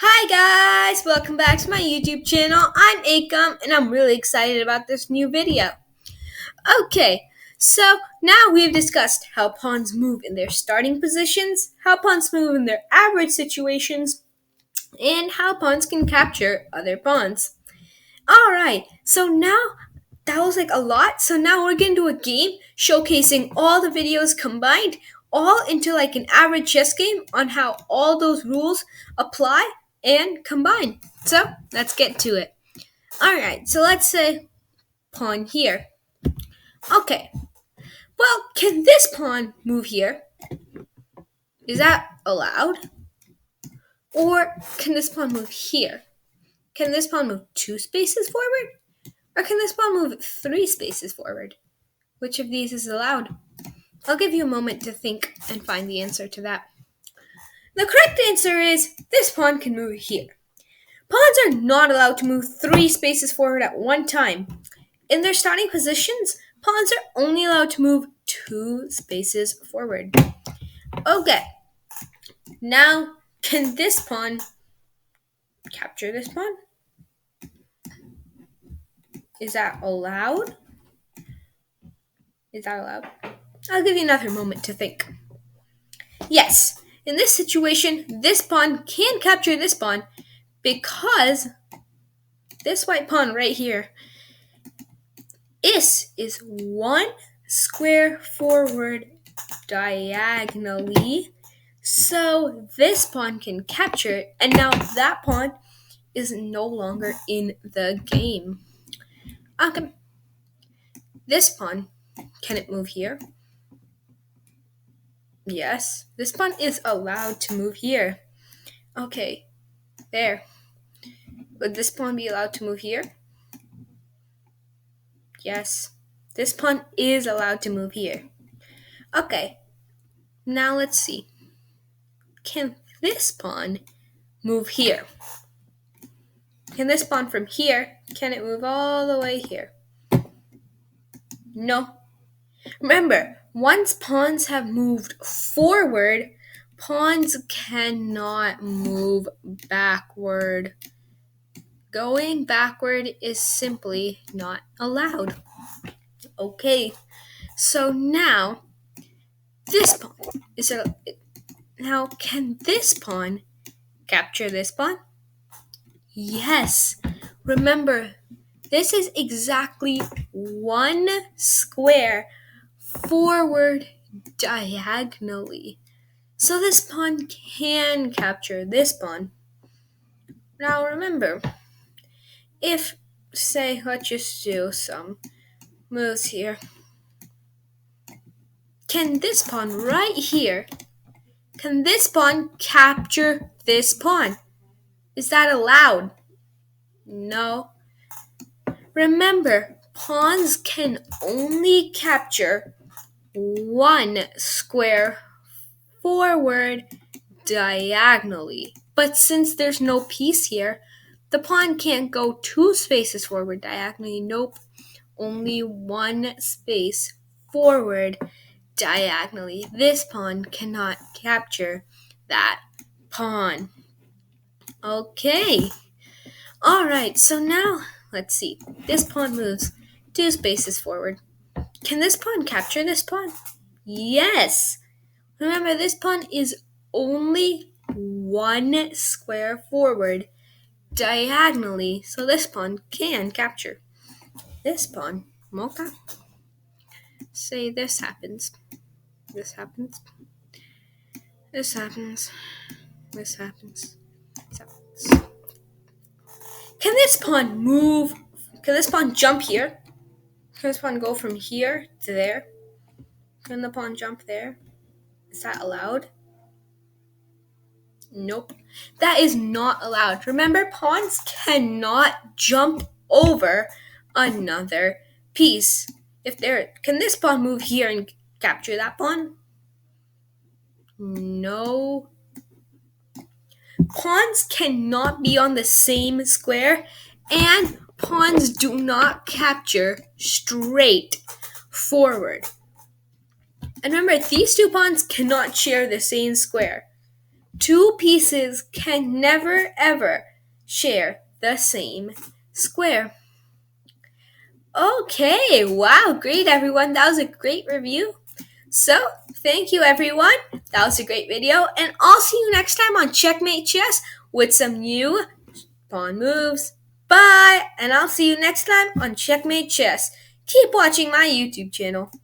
Hi guys, welcome back to my YouTube channel. I'm Akam and I'm really excited about this new video. Okay, so now we've discussed how pawns move in their starting positions, how pawns move in their average situations, and how pawns can capture other pawns. Alright, so now that was like a lot. So now we're gonna do a game showcasing all the videos combined, all into like an average chess game on how all those rules apply and combine. So let's get to it. Alright, so let's say pawn here. Okay, well, can this pawn move here? Is that allowed? Or can this pawn move here? Can this pawn move 2 spaces forward? Or can this pawn move 3 spaces forward? Which of these is allowed? I'll give you a moment to think and find the answer to that. The correct answer is this pawn can move here. Pawns are not allowed to move 3 spaces forward at one time. In their starting positions, pawns are only allowed to move 2 spaces forward. Okay, now can this pawn capture this pawn? Is that allowed? Is that allowed? I'll give you another moment to think. Yes, in this situation, this pawn can capture this pawn because this white pawn right here is 1 square forward diagonally. So this pawn can capture it, and now that pawn is no longer in the game. Okay. This pawn, can it move here? Yes, this pawn is allowed to move here. Okay, there. Would this pawn be allowed to move here? Yes, this pawn is allowed to move here. Okay, now let's see. Can this pawn move here? Can this pawn from here, can it move all the way here? No. Remember, once pawns have moved forward, pawns cannot move backward. Going backward is simply not allowed. Okay, so now this pawn is a. Now, can this pawn capture this pawn? Yes. Remember, this is exactly 1 square forward diagonally. So this pawn can capture this pawn. Now remember, if, say, let's just do some moves here. Can this pawn right here, can this pawn capture this pawn? Is that allowed? No. Remember, pawns can only capture 1 square forward diagonally. But since there's no piece here, the pawn can't go 2 spaces forward diagonally. Nope, only 1 space forward diagonally. This pawn cannot capture that pawn. Okay. Alright, so now let's see. This pawn moves 2 spaces forward. Can this pawn capture this pawn? Yes. Remember, this pawn is only 1 square forward diagonally, so this pawn can capture this pawn. Okay. Say this happens. This happens. This happens. This happens. This happens. Can this pawn move? Can this pawn jump here? Can this pawn go from here to there? Can the pawn jump there? Is that allowed? Nope. That is not allowed. Remember, pawns cannot jump over another piece. Can this pawn move here and capture that pawn? No. Pawns cannot be on the same square, and pawns do not capture straight forward. And remember, these two pawns cannot share the same square. Two pieces can never ever share the same square. Okay, wow, great everyone. That was a great review. So, thank you everyone. That was a great video, and I'll see you next time on Checkmate Chess with some new pawn moves. Bye, and I'll see you next time on Checkmate Chess. Keep watching my YouTube channel.